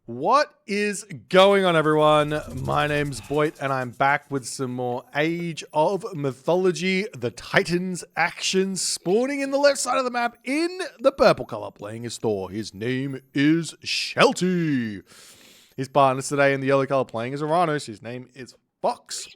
What is going on, everyone? My name's Boit, and I'm back with some more Age of Mythology. The Titans action spawning in the left side of the map in the purple color, playing as Thor. His name is Shelty. His partners today in the yellow color, playing as Uranus. His name is Fox.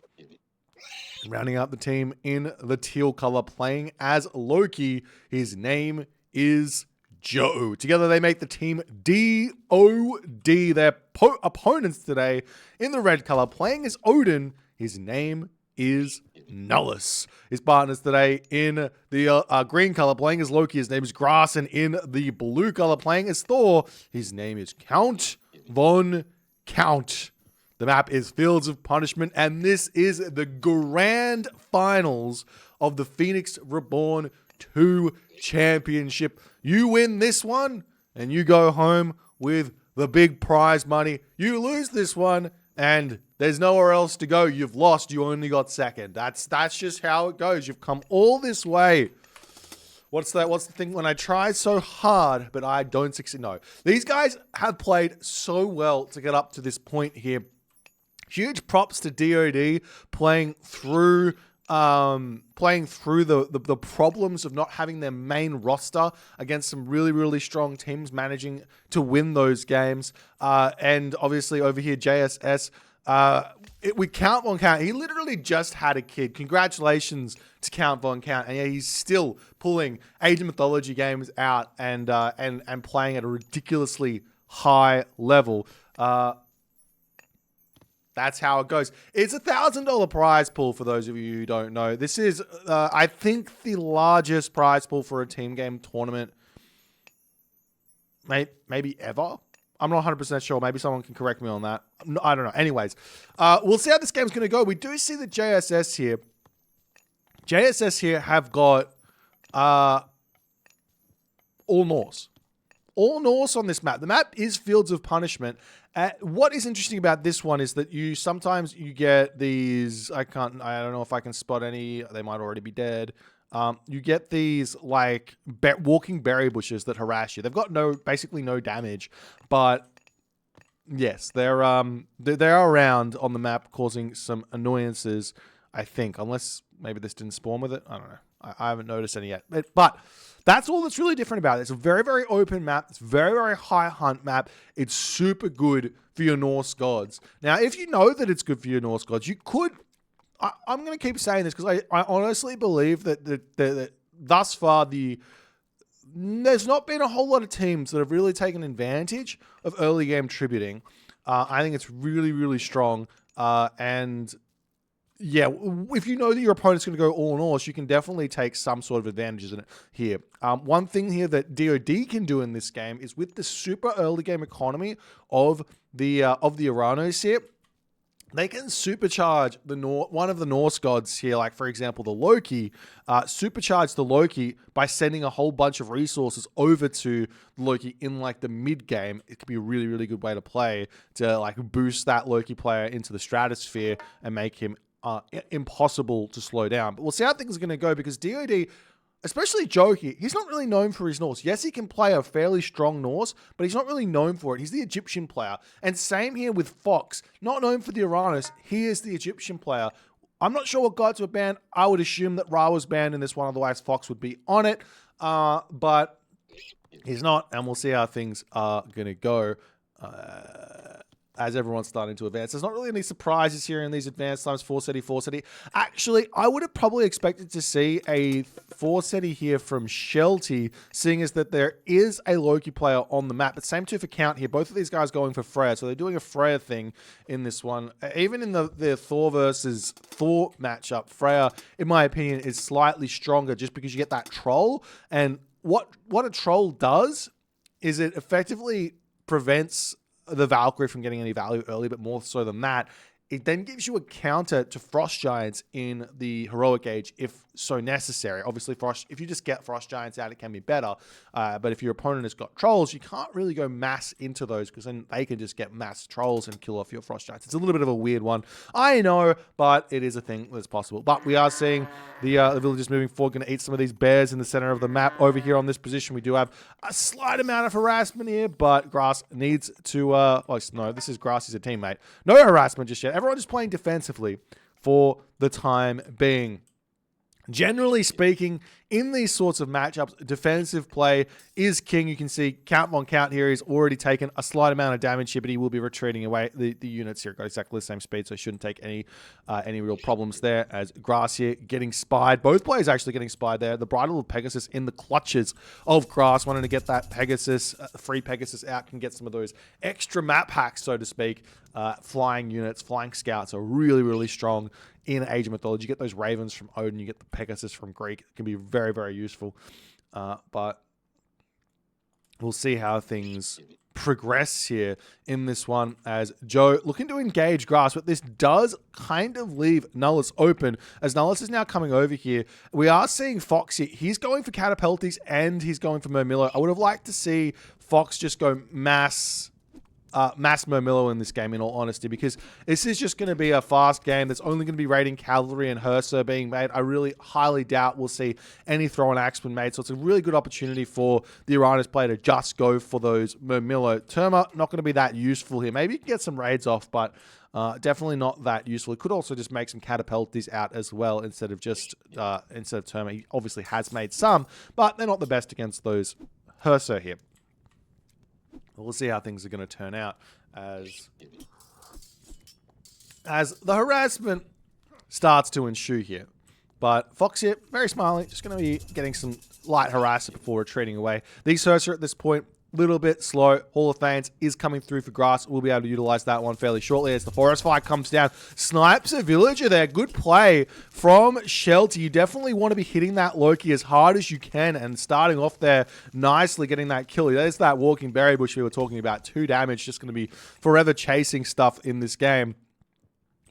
Rounding out the team in the teal color, playing as Loki. His name is Joe. Together they make the team DoD. Their opponents today in the red color, playing as Odin. His name is Nullus. His partners today in the green color, playing as Loki. His name is Grass. And in the blue color, playing as Thor. His name is Count Von Count. The map is Fields of Punishment, and this is the grand finals of the Phoenix Reborn 2 Championship. You win this one, and you go home with the big prize money. You lose this one, and there's nowhere else to go. You've lost. You only got second. That's just how it goes. You've come all this way. What's the thing? When I try so hard, but I don't succeed. No. These guys have played so well to get up to this point here. Huge props to DoD playing through the problems of not having their main roster against some really strong teams, managing to win those games. And obviously over here, JSS, with Count Von Count, he literally just had a kid. Congratulations to Count Von Count, and yeah, he's still pulling Age of Mythology games out and playing at a ridiculously high level. That's how it goes. It's a $1,000 prize pool for those of you who don't know. This is, I think, the largest prize pool for a team game tournament, maybe ever. I'm not 100% sure. Maybe someone can correct me on that. I don't know. Anyways, we'll see how this game's going to go. We do see the JSS here. JSS here have got all Norse. All Norse on this map. The map is Fields of Punishment. What is interesting about this one is that sometimes you get these, I don't know if I can spot any, they might already be dead. You get these like walking berry bushes that harass you. They've got basically no damage, but yes, they're around on the map causing some annoyances, I think, unless maybe this didn't spawn with it. I don't know. I haven't noticed any yet, but that's all that's really different about it. It's a very open map. It's a very high hunt map. It's super good for your Norse gods. Now, if you know that it's good for your Norse gods, you could... I'm going to keep saying this because I honestly believe that thus far, there's not been a whole lot of teams that have really taken advantage of early game tributing. I think it's really strong. And... yeah, if you know that your opponent's going to go all Norse, you can definitely take some sort of advantages in it here. One thing here that DoD can do in this game is with the super early game economy of the Uranus here, they can supercharge one of the Norse gods here, like for example the Loki, supercharge the Loki by sending a whole bunch of resources over to Loki in like the mid game. It could be a really good way to play to like boost that Loki player into the stratosphere and make him impossible to slow down. But we'll see how things are going to go because DoD, especially Joe here, he's not really known for his Norse. Yes, he can play a fairly strong Norse, but he's not really known for it. He's the Egyptian player. And same here with Fox. Not known for the Uranus, he is the Egyptian player. I'm not sure what gods were banned. I would assume that Ra was banned in this one, otherwise Fox would be on it. But he's not, and we'll see how things are going to go. As everyone's starting to advance. There's not really any surprises here in these advanced times. 4-SETI. Actually, I would have probably expected to see a 4-SETI here from Shelty, seeing as that there is a Loki player on the map. But same too for Count here. Both of these guys going for Freya. So they're doing a Freya thing in this one. Even in the Thor versus Thor matchup, Freya, in my opinion, is slightly stronger just because you get that troll. And what a troll does is it effectively prevents the Valkyrie from getting any value early, but more so than that, it then gives you a counter to Frost Giants in the Heroic Age if so necessary. Obviously, if you just get Frost Giants out, it can be better. But if your opponent has got Trolls, you can't really go mass into those because then they can just get mass Trolls and kill off your Frost Giants. It's a little bit of a weird one. I know, but it is a thing that's possible. But we are seeing the villagers moving forward, going to eat some of these bears in the center of the map. Over here on this position, we do have a slight amount of harassment here, but Grass needs to... no, this is Grass. He's a teammate. No harassment just yet. Everyone just playing defensively for the time being. Generally speaking, in these sorts of matchups, defensive play is king. You can see Count Von Count here. He's already taken a slight amount of damage here, but he will be retreating away. The units here got exactly the same speed, so it shouldn't take any real problems there. As Grass here getting spied. Both players actually getting spied there. The Bridal of Pegasus in the clutches of Grass, wanting to get that Pegasus, free Pegasus out, can get some of those extra map hacks, so to speak. Flying units, flying scouts are really, really strong in Age of Mythology. You get those Ravens from Odin, you get the Pegasus from Greek. It can be very, very useful. But we'll see how things progress here in this one as Joe looking to engage Grass, but this does kind of leave Nullus open as Nullus is now coming over here. We are seeing Fox here. He's going for Catapultes and he's going for Murmillo. I would have liked to see Fox just go mass Murmillo in this game, in all honesty, because this is just going to be a fast game that's only going to be raiding cavalry and Hersa being made. I really highly doubt we'll see any throw and axe made, so it's a really good opportunity for the Uranus player to just go for those Murmillo. Terma, not going to be that useful here. Maybe you can get some raids off, but definitely not that useful. It could also just make some Catapultes out as well instead of Terma. He obviously has made some, but they're not the best against those Hersa here. We'll see how things are going to turn out as the harassment starts to ensue here. But Fox here, very smiley, just going to be getting some light harassment before retreating away. These Hersa at this point, little bit slow. Hall of Thanes is coming through for Grass. We'll be able to utilize that one fairly shortly as the Forest Fire comes down. Snipes a villager there. Good play from Shelty. You definitely want to be hitting that Loki as hard as you can and starting off there nicely, getting that kill. There's that walking berry bush we were talking about. 2 damage, just going to be forever chasing stuff in this game.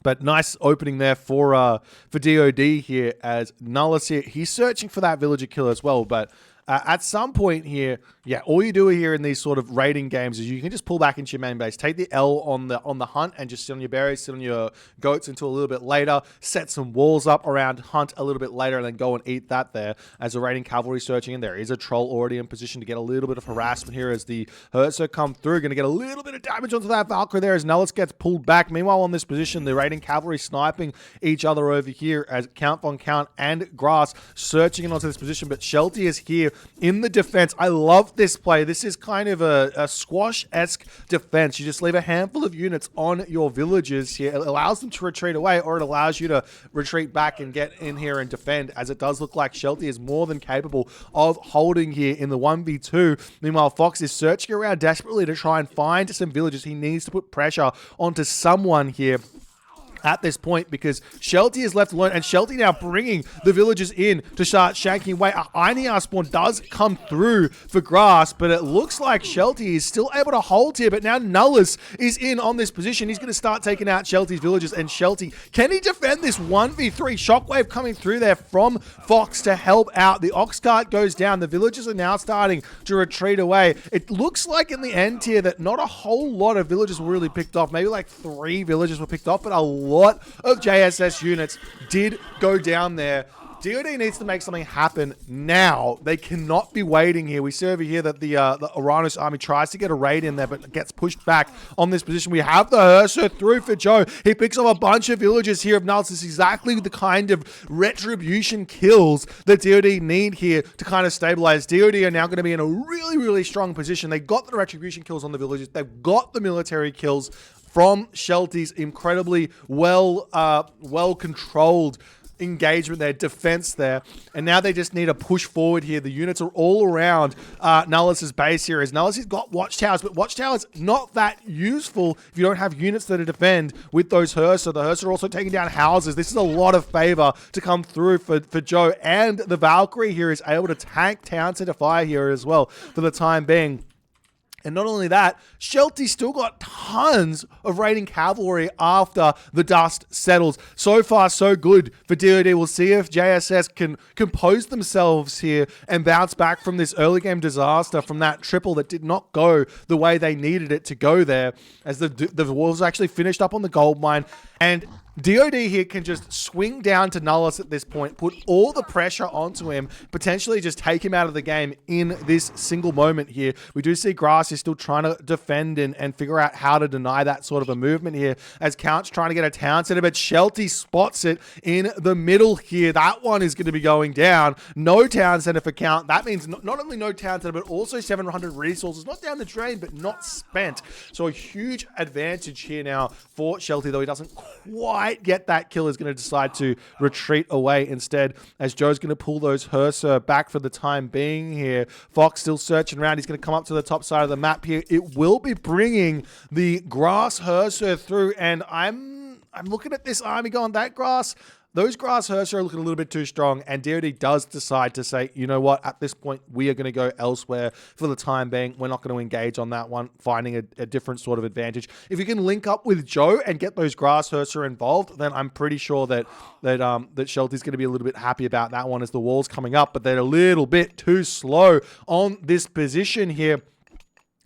But nice opening there for DoD here as Nullus here. He's searching for that villager kill as well, but at some point here, yeah, all you do here in these sort of raiding games is you can just pull back into your main base, take the L on the hunt and just sit on your berries, sit on your goats until a little bit later, set some walls up around hunt a little bit later, and then go and eat that there as a raiding cavalry searching in. There is a troll already in position to get a little bit of harassment here as the Hersa come through. Going to get a little bit of damage onto that Valkyrie there as Nullus gets pulled back. Meanwhile, on this position, the raiding cavalry sniping each other over here as Count Von Count and Grass searching in onto this position, but Shelty is here in the defense. I love this play. This is kind of a squash-esque defense. You just leave a handful of units on your villagers here. It allows them to retreat away, or it allows you to retreat back and get in here and defend, as it does look like Shelty is more than capable of holding here in the 1v2. Meanwhile, Fox is searching around desperately to try and find some villagers. He needs to put pressure onto someone here at this point because Shelty is left alone, and Shelty now bringing the villagers in to start shanking away. A Inyar spawn does come through for Grass, but it looks like Shelty is still able to hold here, but now Nullus is in on this position. He's going to start taking out Shelty's villagers, and Shelty, can he defend this 1v3? Shockwave coming through there from Fox to help out. The Ox Cart goes down. The villagers are now starting to retreat away. It looks like in the end here that not a whole lot of villagers were really picked off. Maybe like 3 villagers were picked off, but a lot of JSS units did go down there. DoD needs to make something happen now. They cannot be waiting here. We see over here that the Uranus army tries to get a raid in there, but gets pushed back on this position. We have the Hersa through for Joe. He picks up a bunch of villagers here of Nullus. This is exactly the kind of retribution kills that DoD need here to kind of stabilize. DoD are now going to be in a really, really strong position. They got the retribution kills on the villagers. They've got the military kills from Shelty's incredibly well-controlled engagement there, defense there, and now they just need to push forward here. The units are all around Nullus's base here, as Nullus has got watchtowers, but watchtowers not that useful if you don't have units that are defend with those Hersa. The Hersa are also taking down houses. This is a lot of favor to come through for Joe, and the Valkyrie here is able to tank Townsend to fire here as well for the time being. And not only that, Shelty still got tons of raiding cavalry after the dust settles. So far, so good for DoD. We'll see if JSS can compose themselves here and bounce back from this early game disaster, from that triple that did not go the way they needed it to go there, as the Wolves actually finished up on the gold mine. And DoD here can just swing down to Nullus at this point, put all the pressure onto him, potentially just take him out of the game in this single moment here. We do see Grass is still trying to defend and figure out how to deny that sort of a movement here, as Count's trying to get a town center, but Shelty spots it in the middle here. That one is going to be going down. No town center for Count. That means not only no town center, but also 700 resources, not down the drain, but not spent. So a huge advantage here now for Shelty, though he doesn't quite get that kill. Is going to decide to retreat away instead, as Joe's going to pull those Hearser back for the time being here. Fox still searching around. He's going to come up to the top side of the map here. It will be bringing the Grass Hearser through, and I'm looking at this army going, that Grass... Those Grass Hearser are looking a little bit too strong, and DoD does decide to say, you know what, at this point, we are going to go elsewhere for the time being. We're not going to engage on that one, finding a different sort of advantage. If you can link up with Joe and get those Grass Hearser involved, then I'm pretty sure that Shelty's going to be a little bit happy about that one, as the wall's coming up, but they're a little bit too slow on this position here,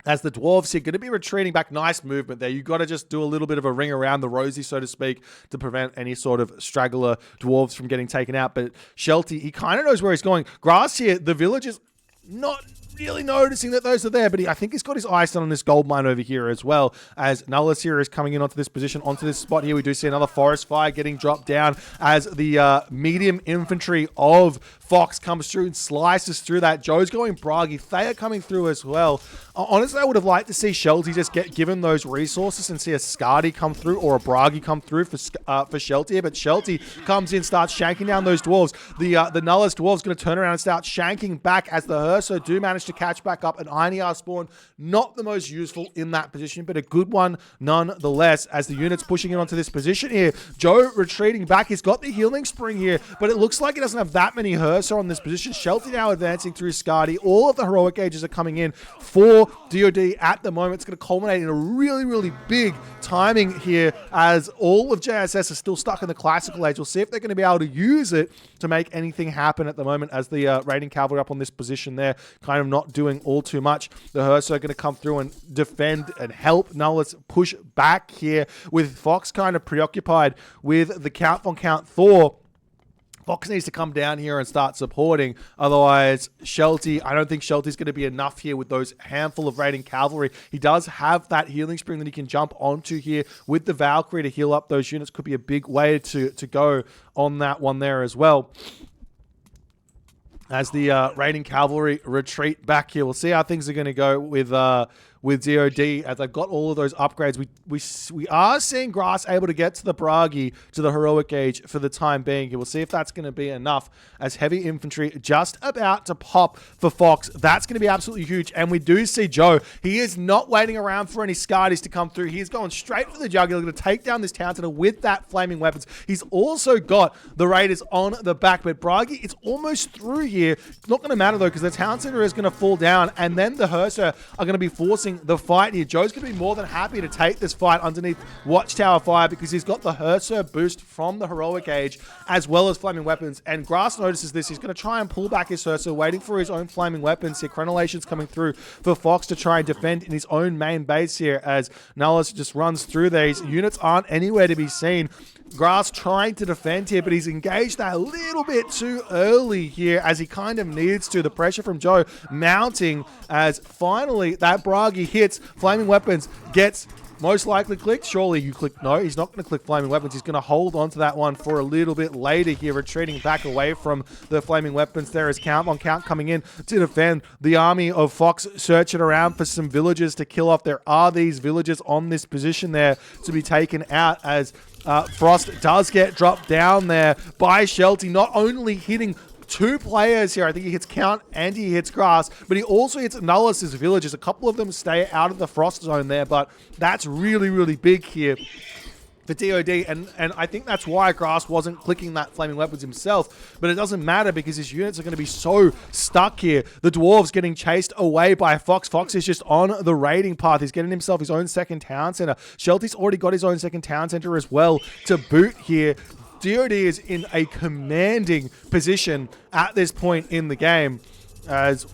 as the Dwarves here going to be retreating back. Nice movement there. You got to just do a little bit of a ring around the rosy, so to speak, to prevent any sort of straggler Dwarves from getting taken out. But Shelty, he kind of knows where he's going. Grass here, the villagers not really noticing that those are there, but I think he's got his eyes on this gold mine over here as well, as Nullus here is coming in onto this position, onto this spot here. We do see another forest fire getting dropped down, as the medium infantry of Fox comes through and slices through that. Joe's going Bragi. Thea coming through as well. Honestly, I would have liked to see Shelty just get given those resources and see a Skadi come through or a Bragi come through for Shelty, but Shelty comes in, starts shanking down those dwarves. The Nullus dwarves going to turn around and start shanking back, as the Hearser do manage to catch back up. An INR spawn, not the most useful in that position, but a good one nonetheless, as the unit's pushing in onto this position here. Joe retreating back. He's got the healing spring here, but it looks like he doesn't have that many Hearser on this position. Shelty now advancing through Skadi. All of the heroic ages are coming in for DoD at the moment. It's going to culminate in a really, really big timing here, as all of JSS is still stuck in the classical age. We'll see if they're going to be able to use it to make anything happen at the moment, as the raiding cavalry up on this position there, kind of not doing all too much. The Hearser are going to come through and defend and help Nullus push back here, with Fox kind of preoccupied with the Count von Count Thor. Fox needs to come down here and start supporting. Otherwise, Shelty, I don't think Shelty's going to be enough here with those handful of raiding cavalry. He does have that healing spring that he can jump onto here with the Valkyrie to heal up those units. Could be a big way to go on that one there as well, as the raiding cavalry retreat back here. We'll see how things are going to go with DoD, as they've got all of those upgrades. We are seeing Grass able to get to the Bragi, to the heroic age for the time being. We'll see if that's going to be enough, as heavy infantry just about to pop for Fox. That's going to be absolutely huge. And we do see Joe. He is not waiting around for any Skadis to come through. He's going straight for the jugular, going to take down this town center with that flaming weapons. He's also got the Raiders on the back, but Bragi, it's almost through here. It's not going to matter though, because the town center is going to fall down, and then the Hearser are going to be forcing the fight here. Joe's going to be more than happy to take this fight underneath Watchtower fire, because he's got the Hearser boost from the heroic age as well as flaming weapons. And Grass notices this. He's going to try and pull back his Hearser, waiting for his own flaming weapons here. Crenulation's coming through for Fox to try and defend in his own main base here, as Nullus just runs through these. Units aren't anywhere to be seen. Grass trying to defend here, but he's engaged that a little bit too early here, as he kind of needs to. The pressure from Joe mounting, as finally that Bragi hits. Flaming weapons gets most likely clicked. Surely you click no. He's not going to click flaming weapons. He's going to hold on to that one for a little bit later here, retreating back away from the flaming weapons. There is Count von Count coming in to defend the army of Fox, searching around for some villagers to kill off. There are these villagers on this position there to be taken out, as Frost does get dropped down there by Shelty, not only hitting two players here. I think he hits Count and he hits Grass, but he also hits Nullus's villagers. A couple of them stay out of the Frost zone there, but that's really, really big here. for DoD, and I think that's why Grass wasn't clicking that flaming weapons himself, but it doesn't matter because his units are going to be so stuck here. The Dwarves getting chased away by Fox. Fox is just on the raiding path. He's getting himself his own second town center. Shelty's already got his own second town center as well to boot here. DoD is in a commanding position at this point in the game as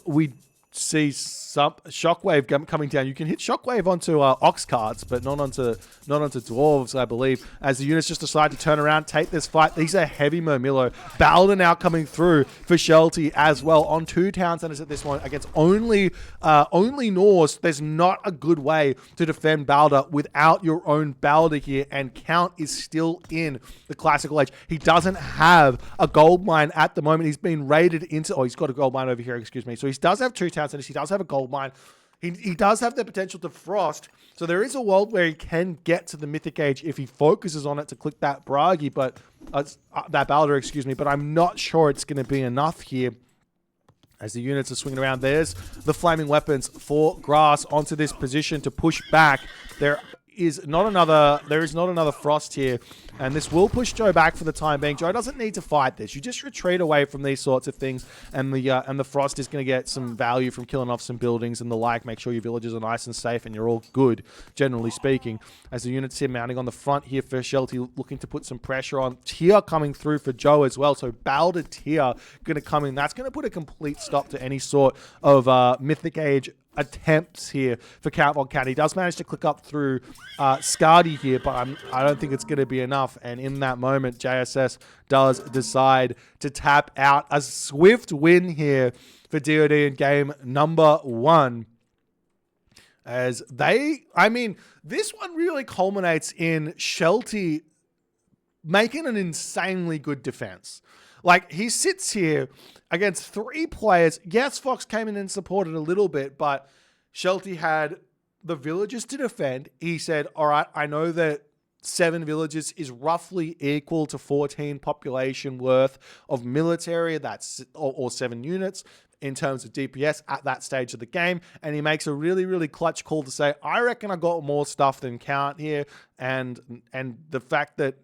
we see some Shockwave coming down. You can hit Shockwave onto Ox cards, but not onto Dwarves, I believe, as the units just decide to turn around, take this fight. These are heavy Murmillo. Balder now coming through for Shelty as well on 2 town centers at this point against only Norse. There's not a good way to defend Balder without your own Balder here, and Count is still in the classical age. He doesn't have a gold mine at the moment. He's been raided into... Oh, he's got a gold mine over here, excuse me. So he does have 2 town centers. He does have a gold mine. He does have the potential to frost, so there is a world where he can get to the Mythic Age if he focuses on it to click that Bragi, but that Balder, excuse me, but I'm not sure it's going to be enough here as the units are swinging around. There's the flaming weapons for Grass onto this position to push back. There is not another frost here, and this will push Joe back for the time being. Joe doesn't need to fight this. You just retreat away from these sorts of things, and the frost is going to get some value from killing off some buildings and the like. Make sure your villages are nice and safe, and you're all good, generally speaking. As the units here mounting on the front here for Shelty, looking to put some pressure on. Tyr coming through for Joe as well. So Balder Tyr going to come in. That's going to put a complete stop to any sort of Mythic Age attempts here for Count Von Cat. He does manage to click up through Scardy here, but I don't think it's going to be enough. And in that moment, JSS does decide to tap out. A swift win here for DoD in game number 1. As this one really culminates in Shelty making an insanely good defense. Like, he sits here against 3 players. Yes, Fox came in and supported a little bit, but Shelty had the villages to defend. He said, all right, I know that 7 villages is roughly equal to 14 population worth of military, or 7 units in terms of DPS at that stage of the game. And he makes a really, really clutch call to say, I reckon I got more stuff than Count here. And the fact that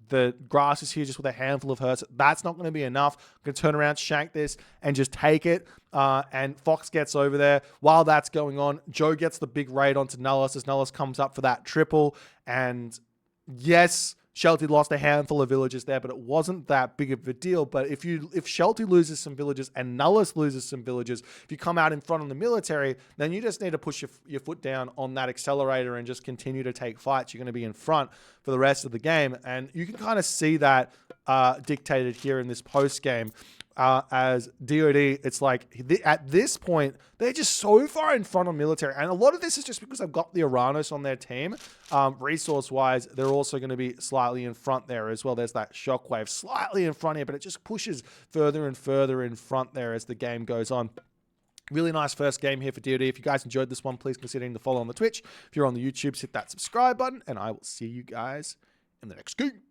the Grass is here just with a handful of hurts, that's not going to be enough. I'm going to turn around, shank this, and just take it. And Fox gets over there. While that's going on, Joe gets the big raid onto Nullus as Nullus comes up for that triple. And yes, Shelty lost a handful of villages there, but it wasn't that big of a deal. But if Shelty loses some villages and Nullus loses some villages, if you come out in front of the military, then you just need to push your foot down on that accelerator and just continue to take fights. You're going to be in front for the rest of the game. And you can kind of see that dictated here in this post game. As DoD, it's like at this point, they're just so far in front of military. And a lot of this is just because I've got the Aranos on their team. Resource-wise, they're also going to be slightly in front there as well. There's that Shockwave slightly in front here, but it just pushes further and further in front there as the game goes on. Really nice first game here for DoD. If you guys enjoyed this one, please consider hitting the follow on the Twitch. If you're on the YouTube, hit that subscribe button, and I will see you guys in the next game.